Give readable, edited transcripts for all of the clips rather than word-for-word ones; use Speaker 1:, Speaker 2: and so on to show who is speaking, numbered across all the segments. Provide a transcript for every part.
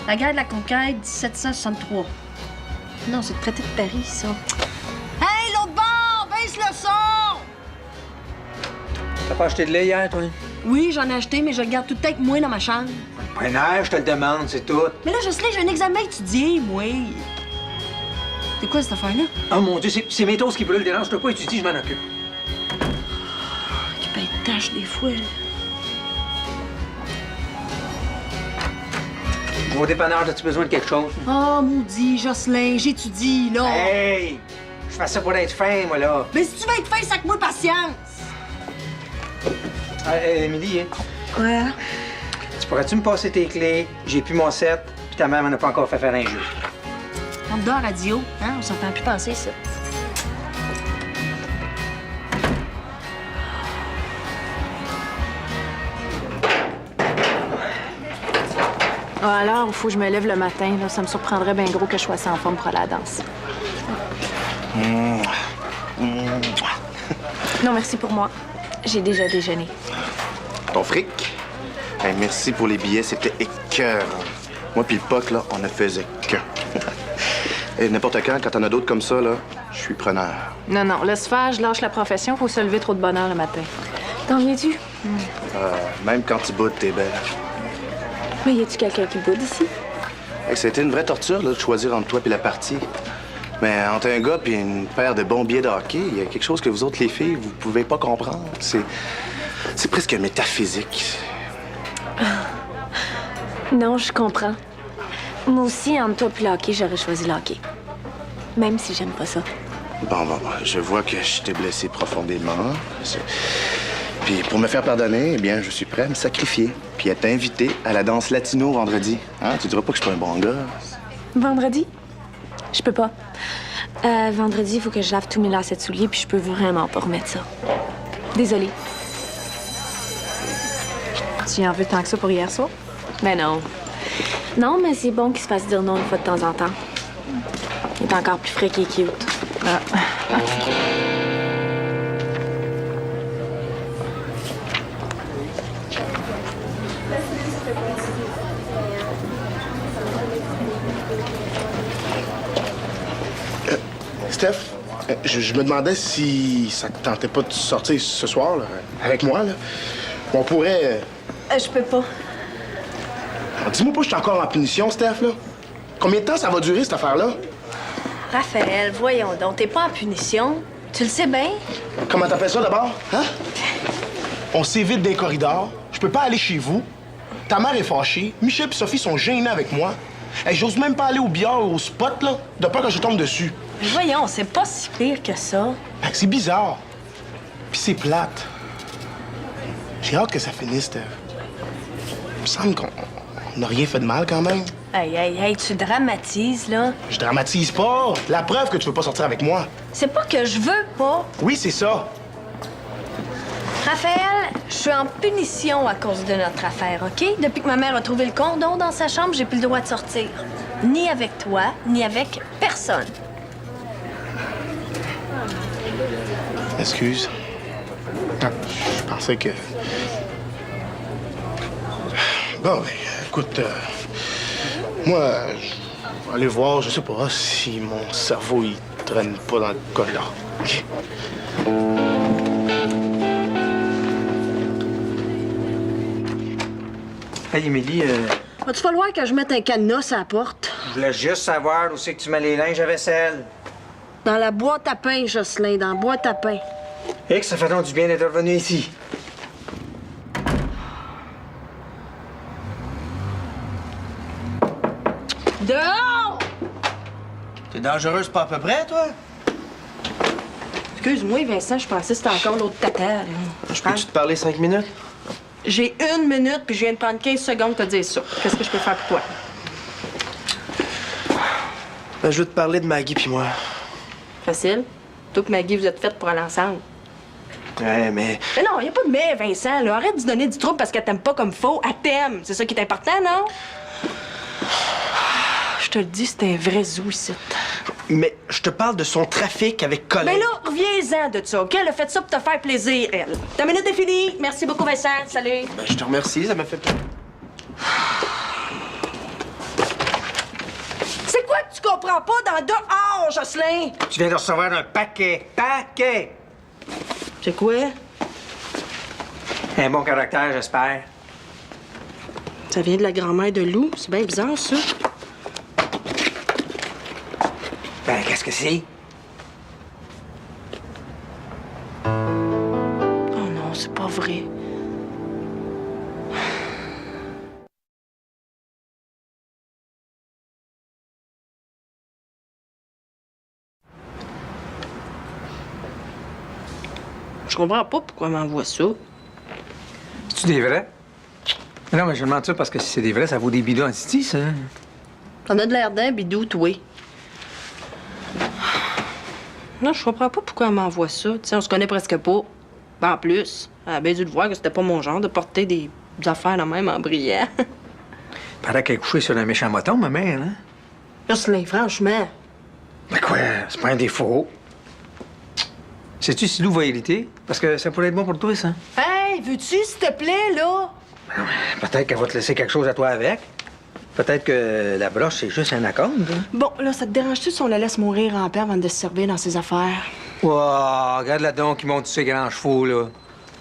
Speaker 1: La guerre de la conquête, 1763. Non, c'est le traité de Paris, ça. Hey, l'autre bord! Baisse le son!
Speaker 2: T'as pas acheté de lait hier, toi?
Speaker 1: Oui, j'en ai acheté, mais je le garde tout le temps avec moi dans ma chambre.
Speaker 2: Pas un air, je te le demande, c'est tout.
Speaker 1: Mais là, Jocelyne, j'ai un examen étudié, moi. C'est quoi cette affaire-là?
Speaker 2: Oh mon Dieu, c'est mes toasts qui brûlent. Dérange-toi pas, étudie, je m'en occupe.
Speaker 1: Qui paye de tâches des fois, là.
Speaker 2: Au dépanneur, as-tu besoin de quelque chose?
Speaker 1: Oh, maudit, Jocelyne, j'étudie, là.
Speaker 2: Hey! Je fais ça pour être fin, moi, là.
Speaker 1: Mais si tu veux être fin, sac-moi patience.
Speaker 2: Émilie, hein?
Speaker 1: Quoi?
Speaker 2: Tu pourrais-tu me passer tes clés? J'ai plus mon set, puis ta mère m'en a pas encore fait faire un jeu.
Speaker 1: On dort radio, hein? On s'entend plus penser, ça.
Speaker 3: Ah, alors, il faut que je me lève le matin. Là. Ça me surprendrait bien gros que je sois assez en forme pour aller à la danse. Non, merci pour moi. J'ai déjà déjeuné.
Speaker 4: Ton fric? Hey, merci pour les billets, c'était écœurant. Moi puis le POC, là, on ne faisait que. Et n'importe quand t'en as d'autres comme ça, là, je suis preneur.
Speaker 3: Non, non, laisse faire, je lâche la profession. Faut se lever trop de bonne heure le matin. T'en viens-tu?
Speaker 4: Même quand tu boudes, t'es belle.
Speaker 3: Mais y a-tu quelqu'un qui boude ici?
Speaker 4: Hey, ça a été une vraie torture, là, de choisir entre toi et la partie. Mais entre un gars et une paire de bons billets de hockey, il y a quelque chose que vous autres, les filles, vous pouvez pas comprendre. C'est presque métaphysique.
Speaker 3: Non, je comprends. Moi aussi, entre toi et le hockey, j'aurais choisi le hockey. Même si j'aime pas ça.
Speaker 4: Bon, je vois que je t'ai blessé profondément. Puis pour me faire pardonner, eh bien, je suis prêt à me sacrifier. Puis à t'inviter à la danse latino vendredi. Hein? Tu diras pas que je suis pas un bon gars.
Speaker 3: Vendredi? Je peux pas. Vendredi, il faut que je lave tous mes lacets de souliers, puis je peux vraiment pas remettre ça. Désolée. Tu en veux tant que ça pour hier soir? Ben non. Non, mais c'est bon qu'il se fasse dire non une fois de temps en temps. Il est encore plus frais qu'il est cute. Ah.
Speaker 5: Steph, je me demandais si ça te tentait pas de sortir ce soir, là, avec moi, là. On pourrait...
Speaker 3: Je peux pas.
Speaker 5: Dis-moi pas que je suis encore en punition, Steph, là. Combien de temps ça va durer, cette affaire-là?
Speaker 3: Raphaël, voyons donc, t'es pas en punition. Tu le sais bien?
Speaker 5: Comment t'appelles ça, d'abord? Hein? On s'évite des corridors. Je peux pas aller chez vous. Ta mère est fâchée. Michel et Sophie sont gênés avec moi. Hey, j'ose même pas aller au billard ou au spot, là, de peur que je tombe dessus.
Speaker 3: Mais voyons, c'est pas si pire que ça.
Speaker 5: C'est bizarre. Puis c'est plate. J'ai hâte que ça finisse, Steph. Il me semble qu'on n'a rien fait de mal, quand même.
Speaker 3: Hey, tu dramatises, là.
Speaker 5: Je dramatise pas. La preuve que tu veux pas sortir avec moi.
Speaker 3: C'est pas que je veux pas.
Speaker 5: Oui, c'est ça.
Speaker 3: Raphaël, je suis en punition à cause de notre affaire, OK? Depuis que ma mère a trouvé le condom dans sa chambre, j'ai plus le droit de sortir. Ni avec toi, ni avec personne.
Speaker 5: Excuse. Ah, je pensais que... Bon, ben, écoute, moi, je vais aller voir, je sais pas, si mon cerveau, il traîne pas dans le corridor. OK?
Speaker 2: Hey, Émilie,
Speaker 1: Va-tu falloir que je mette un cadenas à la porte?
Speaker 2: je voulais juste savoir où c'est que tu mets les linges à vaisselle.
Speaker 1: Dans la boîte à pain, Jocelyne, dans la boîte à pain.
Speaker 2: Et que ça fait donc du bien d'être revenu ici.
Speaker 1: Dehors!
Speaker 6: T'es dangereuse pas à peu près, toi?
Speaker 1: Excuse-moi, Vincent, je pensais que c'était encore l'autre tata. là.
Speaker 6: Je peux-tu te parler 5 minutes?
Speaker 1: J'ai 1 minute, puis je viens de prendre 15 secondes pour te dire ça. Qu'est-ce que je peux faire pour toi?
Speaker 6: Ben, je veux te parler de Maggie puis moi.
Speaker 1: Facile. Toi et Maggie, vous êtes faites pour aller ensemble.
Speaker 6: Ouais, mais...
Speaker 1: Mais non, y a pas de mais, Vincent. Là. Arrête de se donner du trouble parce qu'elle t'aime pas comme faux. Elle t'aime. C'est ça qui est important, non? Je te le dis, c'est un vrai zoo ici.
Speaker 6: Mais je te parle de son trafic avec Colin.
Speaker 1: Ben là, reviens-en de ça, OK? Elle a fait ça pour te faire plaisir, elle. Ta minute est finie. Merci beaucoup, Vincent. Salut.
Speaker 6: Ben, je te remercie, ça m'a fait plaisir.
Speaker 1: quoi que tu comprends pas dans dehors, Jocelyn?
Speaker 2: Tu viens de recevoir un paquet. Paquet!
Speaker 1: C'est quoi?
Speaker 2: Un bon caractère, j'espère.
Speaker 1: Ça vient de la grand-mère de Lou. C'est bien bizarre, ça.
Speaker 2: Ben, qu'est-ce que c'est?
Speaker 1: Oh non, c'est pas vrai. Je comprends pas pourquoi elle m'envoie ça.
Speaker 2: C'est-tu des vrais? Non, mais je demande ça parce que si c'est des vrais, ça vaut des bidons en titi, ça.
Speaker 1: T'en as de l'air d'un bidou, toi. Non, je comprends pas pourquoi elle m'envoie ça. Tu sais, on se connaît presque pas. Ben, en plus, elle a bien dû le voir que c'était pas mon genre de porter des affaires là même en brillant.
Speaker 2: Paraît qu'elle est couchée sur un méchant moton, ma mère, hein?
Speaker 1: Jocelyn, franchement.
Speaker 2: Mais quoi? C'est pas un défaut. Sais-tu si Lou va hériter? Parce que ça pourrait être bon pour toi, ça.
Speaker 1: Hey, veux-tu, s'il te plaît, là?
Speaker 2: Peut-être qu'elle va te laisser quelque chose à toi avec. Peut-être que la broche, c'est juste un acompte. Hein?
Speaker 1: Bon, là, ça te dérange-tu si on la laisse mourir en paix avant de se servir dans ses affaires?
Speaker 2: Wow, regarde-la donc qui monte ses grands chevaux, là.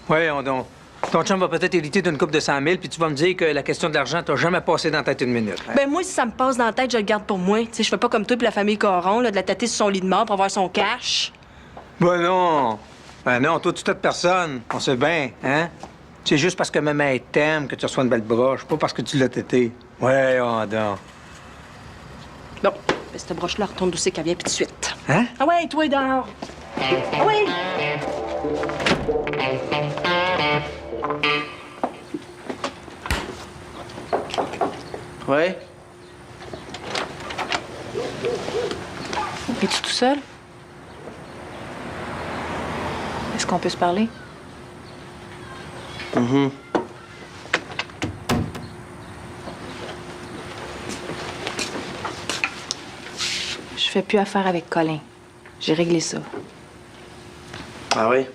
Speaker 2: Voyons donc. Ton chum va peut-être hériter d'une coupe de 100 000, puis tu vas me dire que la question de l'argent t'a jamais passé dans la tête une minute. Hein?
Speaker 1: Ben, moi, si ça me passe dans la tête, je le garde pour moi. Tu sais, je fais pas comme toi puis la famille Coron, là, de la tâter sur son lit de mort pour avoir son cash.
Speaker 2: Ben non. Ben non, toi, tu t'aides personne. On sait bien, hein? C'est juste parce que maman t'aime que tu reçois une belle broche, pas parce que tu l'as tété. Ouais, donc.
Speaker 1: Bon, ben, cette broche-là retourne d'où c'est qu'elle vient, puis de suite.
Speaker 2: Hein?
Speaker 1: Ah ouais, toi, dehors. Ah ouais!
Speaker 6: Ouais?
Speaker 3: Es-tu tout seul? Est-ce qu'on peut se parler? Je fais plus affaire avec Colin. J'ai réglé ça.
Speaker 6: Ah oui?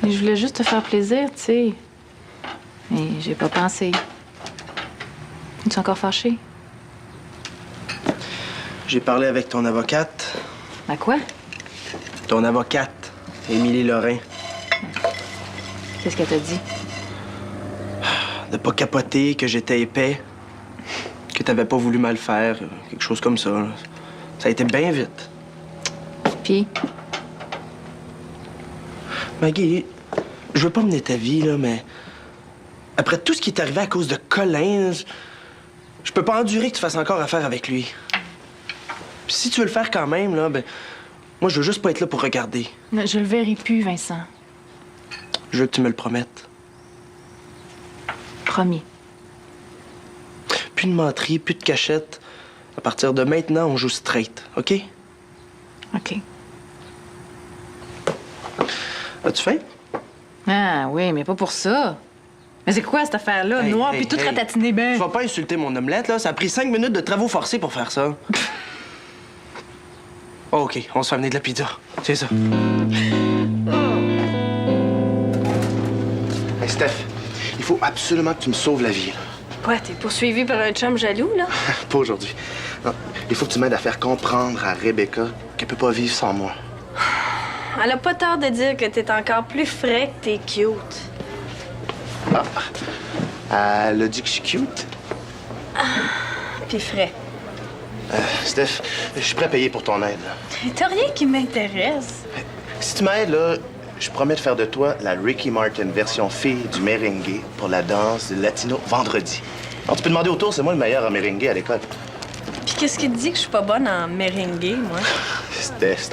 Speaker 3: Mais je voulais juste te faire plaisir, tu sais. Mais j'ai pas pensé. Es-tu encore fâché?
Speaker 6: J'ai parlé avec ton avocate.
Speaker 3: À quoi?
Speaker 6: Ton avocate, Émilie Lorrain.
Speaker 3: Qu'est-ce qu'elle t'a dit?
Speaker 6: De pas capoter, que j'étais épais, que t'avais pas voulu mal faire, quelque chose comme ça. Ça a été bien vite.
Speaker 3: Puis?
Speaker 6: Maggie, je veux pas mener ta vie, là, mais après tout ce qui est arrivé à cause de Colin, je peux pas endurer que tu fasses encore affaire avec lui. Puis si tu veux le faire quand même, là, ben, moi, je veux juste pas être là pour regarder.
Speaker 3: Non, je le verrai plus, Vincent.
Speaker 6: Je veux que tu me le promettes.
Speaker 3: Promis.
Speaker 6: Plus de menterie, plus de cachette. À partir de maintenant, on joue straight, OK?
Speaker 3: OK.
Speaker 6: As-tu faim?
Speaker 3: Ah oui, mais pas pour ça. Mais c'est quoi cette affaire-là?
Speaker 6: Hey,
Speaker 3: Noir
Speaker 6: hey,
Speaker 3: puis tout
Speaker 6: hey.
Speaker 3: ratatiné ben.
Speaker 6: Tu vas pas insulter mon omelette, là. Ça a pris 5 minutes de travaux forcés pour faire ça. Oh, OK, on se fait amener de la pizza. C'est ça. Hey, Steph, il faut absolument que tu me sauves la vie, là.
Speaker 3: Quoi, t'es poursuivi par un chum jaloux, là?
Speaker 6: Pas aujourd'hui. Non, il faut que tu m'aides à faire comprendre à Rebecca qu'elle peut pas vivre sans moi.
Speaker 3: Elle a pas tort de dire que t'es encore plus frais que t'es cute.
Speaker 6: Elle a dit que je suis cute.
Speaker 3: Puis frais.
Speaker 6: Steph, je suis prêt à payer pour ton aide, là.
Speaker 3: T'as rien qui m'intéresse.
Speaker 6: Si tu m'aides, là, je promets de faire de toi la Ricky Martin version fille du merengue pour la danse de latino vendredi. Alors, tu peux demander autour, c'est moi le meilleur en merengue à l'école.
Speaker 3: Puis qu'est-ce qui te dit que je suis pas bonne en merengue, moi?
Speaker 6: Steph.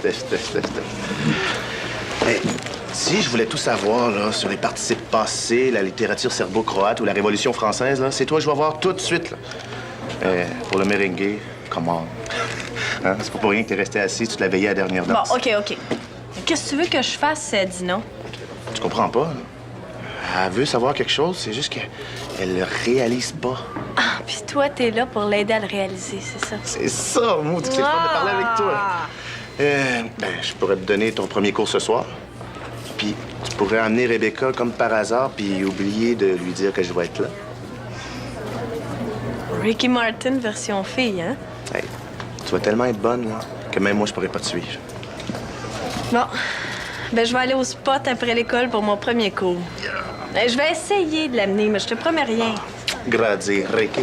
Speaker 6: Hey, si je voulais tout savoir là, sur les participes passés, la littérature serbo-croate ou la Révolution française, là, c'est toi que je vais voir tout de suite. Là. Pour le merengue, comment? Hein? C'est pas pour rien que t'es resté assis toute la veillée à la dernière danse.
Speaker 3: Bon, OK. Qu'est-ce que tu veux que je fasse, Dino?
Speaker 6: Tu comprends pas? Là? Elle veut savoir quelque chose, c'est juste qu'elle le réalise pas.
Speaker 3: Ah, puis toi, t'es là pour l'aider à le réaliser, c'est ça?
Speaker 6: C'est ça, maudit, c'est le fun de parler avec toi. Je pourrais te donner ton premier cours ce soir. Puis tu pourrais amener Rebecca comme par hasard, puis oublier de lui dire que je vais être là.
Speaker 3: Ricky Martin version fille, hein?
Speaker 4: Hey, tu vas tellement être bonne, là, que même moi, je pourrais pas te suivre.
Speaker 7: Bon. Ben, je vais aller au spot après l'école pour mon premier cours. Ben, je vais essayer de l'amener, mais je te promets rien.
Speaker 4: Grazie, Ricky.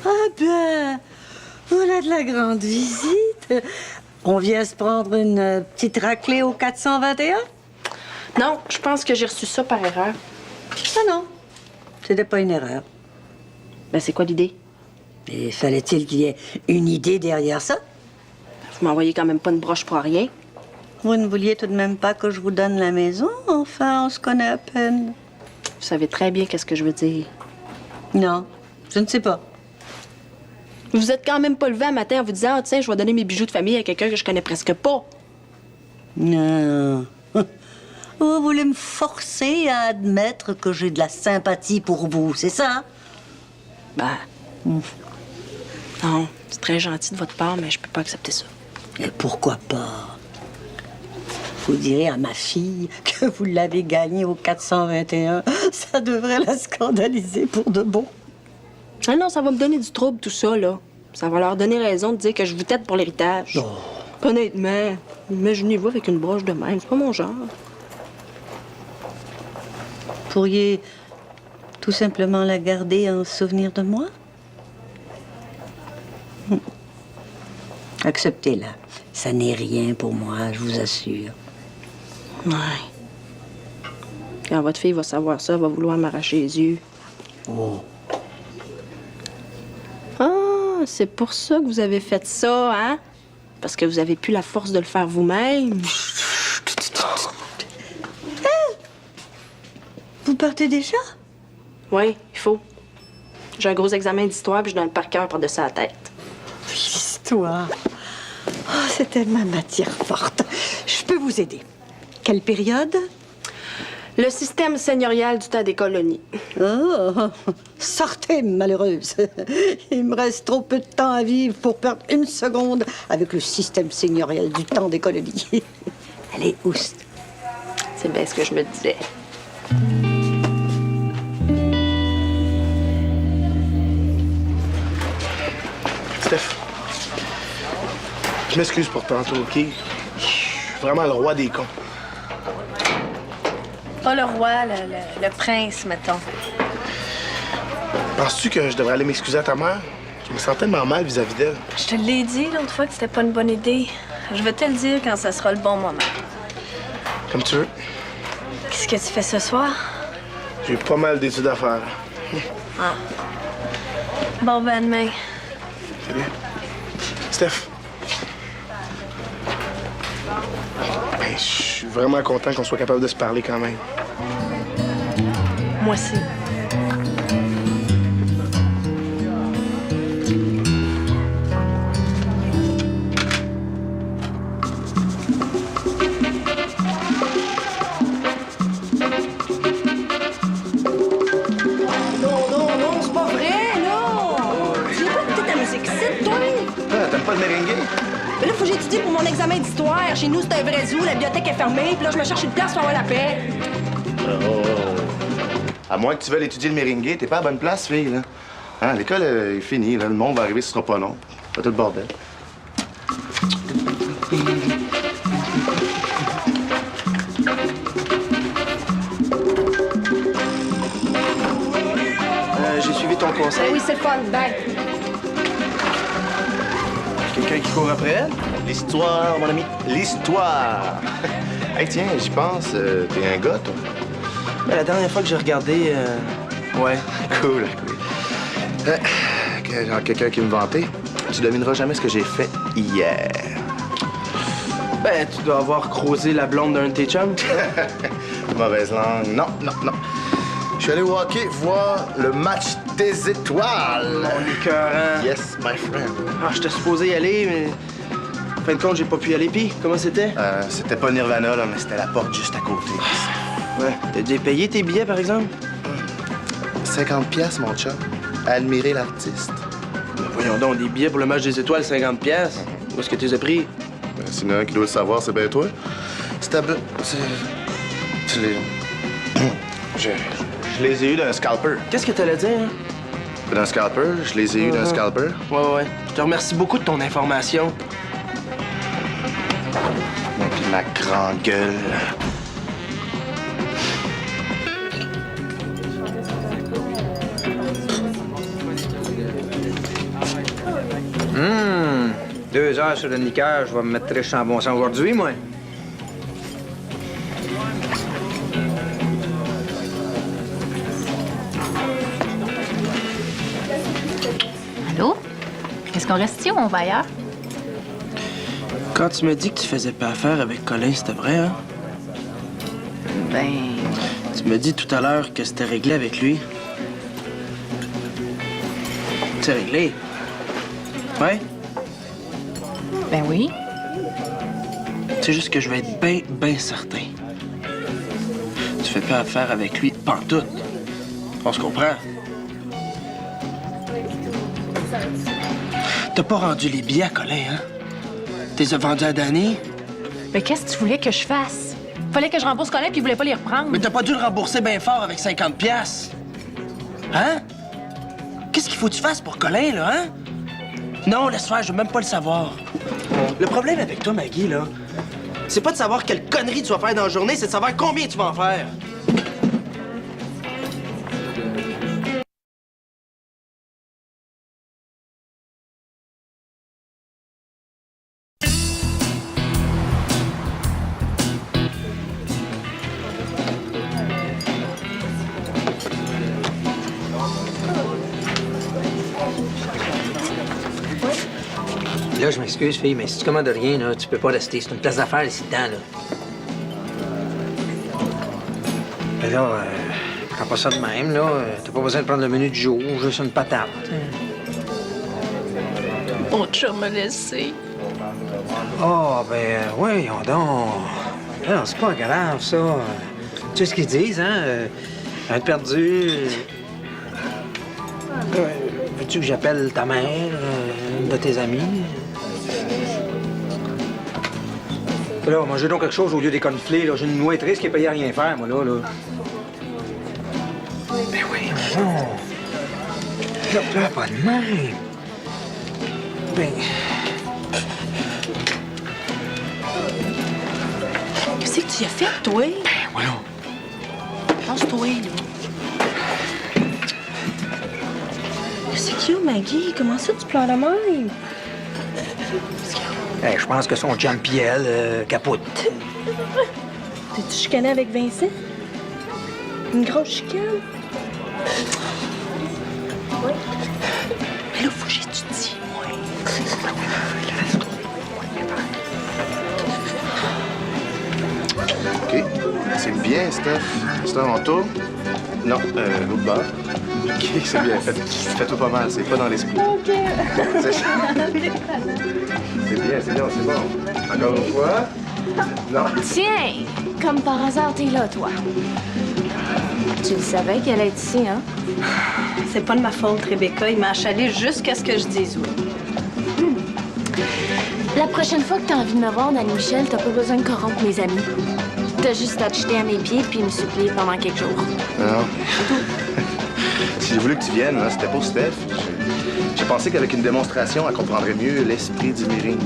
Speaker 8: Ah ben, voilà de la grande visite. On vient se prendre une petite raclée au 421?
Speaker 1: Non, je pense que j'ai reçu ça par erreur.
Speaker 8: Ah non, c'était pas une erreur.
Speaker 1: Ben, c'est quoi l'idée?
Speaker 8: Et fallait-il qu'il y ait une idée derrière ça?
Speaker 1: Vous m'envoyez quand même pas une broche pour rien.
Speaker 8: Vous ne vouliez tout de même pas que je vous donne la maison? Enfin, on se connaît à peine.
Speaker 1: Vous savez très bien qu'est-ce que je veux dire.
Speaker 8: Non, je ne sais pas.
Speaker 1: Vous vous êtes quand même pas levé un matin en vous disant « Ah, tiens, je vais donner mes bijoux de famille à quelqu'un que je connais presque pas. »
Speaker 8: Non. Vous voulez me forcer à admettre que j'ai de la sympathie pour vous, c'est ça?
Speaker 1: Ben... Non, c'est très gentil de votre part, mais je peux pas accepter ça.
Speaker 8: Et pourquoi pas? Vous direz à ma fille que vous l'avez gagnée au 421. Ça devrait la scandaliser pour de bon.
Speaker 1: Ah non, ça va me donner du trouble, tout ça, là. Ça va leur donner raison de dire que je vous tête pour l'héritage.
Speaker 8: Oh.
Speaker 1: Honnêtement, imaginez-vous avec une broche de même. C'est pas mon genre.
Speaker 8: Pourriez tout simplement la garder en souvenir de moi? Acceptez-la. Ça n'est rien pour moi, je vous assure.
Speaker 1: Ouais. Quand votre fille va savoir ça, elle va vouloir m'arracher les yeux.
Speaker 8: Oh.
Speaker 1: Ah, c'est pour ça que vous avez fait ça, hein? Parce que vous avez plus la force de le faire vous-même.
Speaker 8: Vous partez déjà?
Speaker 1: Oui, il faut. J'ai un gros examen d'histoire puis je donne le par cœur par-dessus la tête.
Speaker 8: L'histoire. Oh, c'était ma matière forte. Je peux vous aider. Quelle période?
Speaker 1: Le système seigneurial du temps des colonies.
Speaker 8: Oh, sortez, malheureuse. Il me reste trop peu de temps à vivre pour perdre une seconde avec le système seigneurial du temps des colonies. Allez, oust.
Speaker 1: C'est bien ce que je me disais.
Speaker 5: Steph, je m'excuse pour tantôt, OK? Je suis vraiment le roi des cons.
Speaker 7: Pas le roi, le prince, mettons.
Speaker 5: Penses-tu que je devrais aller m'excuser à ta mère? Je me sens tellement mal vis-à-vis d'elle.
Speaker 7: Je te l'ai dit l'autre fois que c'était pas une bonne idée. Je vais te le dire quand ça sera le bon moment.
Speaker 5: Comme tu veux.
Speaker 7: Qu'est-ce que tu fais ce soir?
Speaker 5: J'ai pas mal d'études à faire.
Speaker 7: Ah. Bon, ben, demain.
Speaker 5: Salut. Steph. Ben, je suis vraiment content qu'on soit capable de se parler quand même.
Speaker 7: Moi aussi.
Speaker 1: Non, c'est pas vrai, là! J'ai pas écouté ta musique, c'est toi!
Speaker 4: T'aimes pas le merengue?
Speaker 1: Mais là, faut que j'étudie pour mon examen d'histoire. Chez nous, c'est un vrai zoo, la bibliothèque est fermée, puis là, je me cherche une place pour avoir la paix.
Speaker 4: Oh. À moins que tu veuilles étudier le merengue, t'es pas à la bonne place, fille, là. Hein, l'école est finie, là. Le monde va arriver, ce sera pas long. Pas tout le bordel.
Speaker 6: J'ai suivi ton conseil.
Speaker 1: Ben oui, c'est le fun, bye.
Speaker 6: Quelqu'un qui court après elle?
Speaker 4: L'histoire, mon ami. L'histoire. Hey, tiens, j'y pense. T'es un gars, toi?
Speaker 6: Ben, la dernière fois que j'ai regardé, ouais.
Speaker 4: Cool, cool. Genre quelqu'un qui me vantait. Tu devineras jamais ce que j'ai fait hier.
Speaker 6: Ben, tu dois avoir croisé la blonde d'un de tes chums.
Speaker 4: Mauvaise langue. Non, non, non. Je suis allé au hockey voir le match des étoiles.
Speaker 6: Mon écœurant.
Speaker 4: Yes, my friend.
Speaker 6: Ah, j'étais supposé y aller, mais... En fin de compte, j'ai pas pu y aller. Puis, comment c'était?
Speaker 4: C'était pas Nirvana, là, mais c'était la porte juste à côté.
Speaker 6: Ouais. T'as déjà payé tes billets, par exemple?
Speaker 4: 50 piastres, mon chum. Admirer l'artiste.
Speaker 6: Ben, voyons donc, des billets pour le match des étoiles, 50 piastres. Où est-ce que tu les as pris?
Speaker 4: Ben, s'il y en a un qui doit le savoir, c'est bien toi. Tu les... Je les ai eus d'un scalper.
Speaker 6: Qu'est-ce que t'allais dire, hein?
Speaker 4: D'un scalper? Je les ai eus d'un scalper.
Speaker 6: Ouais. Je te remercie beaucoup de ton information.
Speaker 4: Et puis ma grande gueule.
Speaker 2: Hum, 2 heures sur le niqueur, je vais me mettre très en bon sang aujourd'hui, moi.
Speaker 9: Allô? Est-ce qu'on reste ici ou on va ailleurs?
Speaker 6: Quand tu m'as dit que tu faisais pas affaire avec Colin, c'était vrai, hein?
Speaker 9: Ben...
Speaker 6: Tu m'as dit tout à l'heure que c'était réglé avec lui. C'est réglé? Ouais?
Speaker 9: Ben oui.
Speaker 6: C'est juste que je vais être bien certain. Tu fais pas affaire avec lui pantoute. On se comprend? T'as pas rendu les billets à Colin, hein? T'es vendus à Danny?
Speaker 9: Ben qu'est-ce que tu voulais que je fasse? Fallait que je rembourse Colin puis il voulait pas les reprendre.
Speaker 6: Mais t'as pas dû le rembourser bien fort avec 50 piastres. Hein? Qu'est-ce qu'il faut que tu fasses pour Colin, là, hein? Non, laisse faire, je veux même pas le savoir. Le problème avec toi, Maggie, là, c'est pas de savoir quelle connerie tu vas faire dans la journée, c'est de savoir combien tu vas en faire.
Speaker 2: Là, je m'excuse, fille, mais si tu commandes rien, là, tu peux pas rester. C'est une place d'affaires ici dedans, là. Mais là, prends pas ça de même, là. T'as pas besoin de prendre le menu du jour, juste une patate.
Speaker 9: Mon chum m'a laissé.
Speaker 2: Ah, ben, voyons donc. Non, c'est pas grave, ça. Tu sais ce qu'ils disent, hein? Un perdu. Veux-tu que j'appelle ta mère, une de tes amies? Là, mangez donc quelque chose au lieu des cornflakes, là. J'ai une noix triste qui est payée à rien faire, moi, là. Ben oui, non. Là, pas de même. Ben...
Speaker 1: Qu'est-ce que tu as fait, toi?
Speaker 2: Ben, voilà.
Speaker 1: Pense-toi, là. Qu'est-ce qu'il y a, Maggie? Comment ça, tu pleures de même?
Speaker 2: Hey, je pense que son chum pis elle capote.
Speaker 1: T'es-tu chicané avec Vincent? Une grosse chicane? Oui. Mais là, faut que j'étudie, moi.
Speaker 4: OK. C'est bien, Steph. Steph, on tourne? Non, l'autre bord. OK, c'est bien. Fais-toi pas mal, c'est pas dans l'esprit. OK. C'est bien, c'est bon. Encore une fois? Non.
Speaker 3: Tiens, comme par hasard, t'es là, toi. Tu le savais qu'elle est ici, hein?
Speaker 7: C'est pas de ma faute, Rebecca. Il m'a achalé jusqu'à ce que je dise oui.
Speaker 3: La prochaine fois que t'as envie de me voir, Danny Michel, t'as pas besoin de corrompre mes amis. T'as juste à te jeter à mes pieds puis me supplier pendant quelques jours.
Speaker 4: Non. Si j'ai voulu que tu viennes, hein, c'était pour Steph. J'ai pensé qu'avec une démonstration, elle comprendrait mieux l'esprit du mering.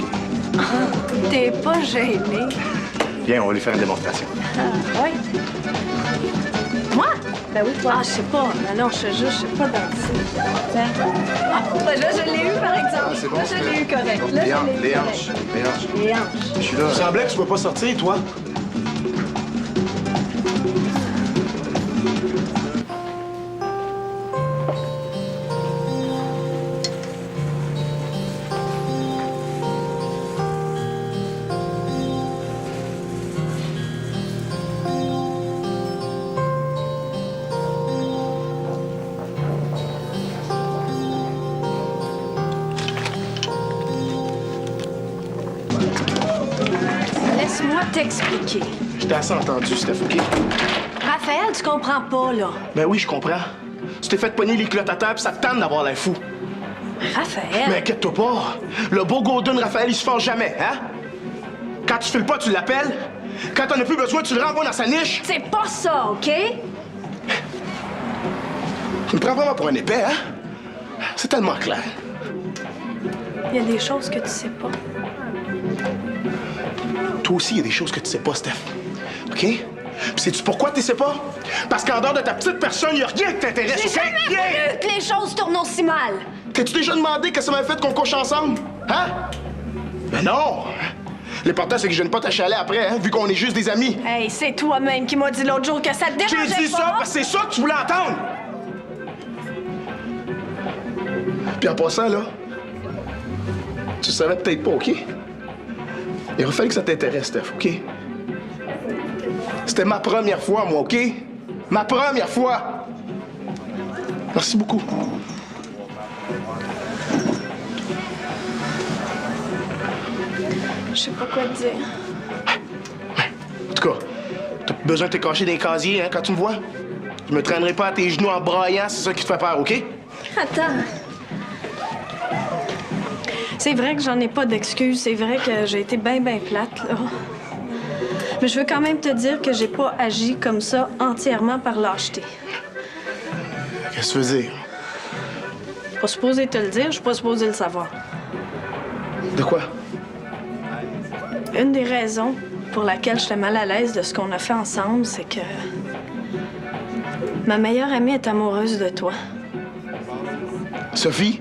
Speaker 7: T'es pas gêné.
Speaker 4: Viens, on va lui faire une démonstration.
Speaker 7: Oui. Moi? Ben oui, toi. Ah, je sais pas. Non, je te jure, je sais pas danser. Ah, ben là, je l'ai eu, par exemple.
Speaker 4: C'est bon,
Speaker 7: là, je l'ai eu correct. Là,
Speaker 4: les
Speaker 7: je
Speaker 4: hanches,
Speaker 7: l'ai eu
Speaker 4: les
Speaker 7: correct.
Speaker 4: hanches, les hanches.
Speaker 7: Les hanches.
Speaker 4: Je suis là.
Speaker 5: Il semblait que tu ne pas sortir, toi.
Speaker 7: Laisse-moi t'expliquer.
Speaker 5: Je t'ai assez entendu, Steph, OK?
Speaker 7: Raphaël, tu comprends pas, là.
Speaker 5: Ben oui, je comprends. Tu t'es fait pogner les culottes à terre, puis ça te tente d'avoir l'air fou.
Speaker 7: Raphaël?
Speaker 5: Mais inquiète-toi pas. Le beau Golden Raphaël, il se fâche jamais, hein? Quand tu files pas, tu l'appelles, Quand t'en as plus besoin, tu le renvoies dans sa niche.
Speaker 7: C'est pas ça, OK?
Speaker 5: Tu me prends vraiment pour un épais, hein? C'est tellement clair.
Speaker 7: Il y a des choses que tu sais pas.
Speaker 5: Toi aussi, il y a des choses que tu sais pas, Steph. OK? Puis sais-tu pourquoi tu sais pas? Parce qu'en dehors de ta petite personne, il y a rien qui t'intéresse,
Speaker 7: J'ai
Speaker 5: OK?
Speaker 7: jamais voulu que les choses tournent aussi mal.
Speaker 5: T'as-tu déjà demandé que ça m'a fait qu'on couche ensemble? Hein? Ben non! L'important, c'est que je vienne pas t'achaler après, hein, vu qu'on est juste des amis.
Speaker 7: Hey, c'est toi-même qui m'as dit l'autre jour que ça te dérangeait pas.
Speaker 5: J'ai dit ça parce que c'est ça que tu voulais entendre! Puis en passant, là, tu savais peut-être pas, OK? Il aurait fallu que ça t'intéresse, Steph, OK? C'était ma première fois, moi, OK? Ma première fois! Merci beaucoup.
Speaker 7: Je sais pas quoi te dire.
Speaker 5: En tout cas, t'as plus besoin de te cacher des casiers, hein, quand tu me vois. Je me traînerai pas à tes genoux en braillant, c'est ça qui te fait peur, OK?
Speaker 7: Attends. C'est vrai que j'en ai pas d'excuses. C'est vrai que j'ai été bien plate, là. Mais je veux quand même te dire que j'ai pas agi comme ça entièrement par lâcheté.
Speaker 5: Qu'est-ce que tu veux dire?
Speaker 7: Je suis pas supposée te le dire, je suis pas supposée le savoir.
Speaker 5: De quoi?
Speaker 7: Une des raisons pour laquelle j'étais mal à l'aise de ce qu'on a fait ensemble, c'est que ma meilleure amie est amoureuse de toi.
Speaker 5: Sophie?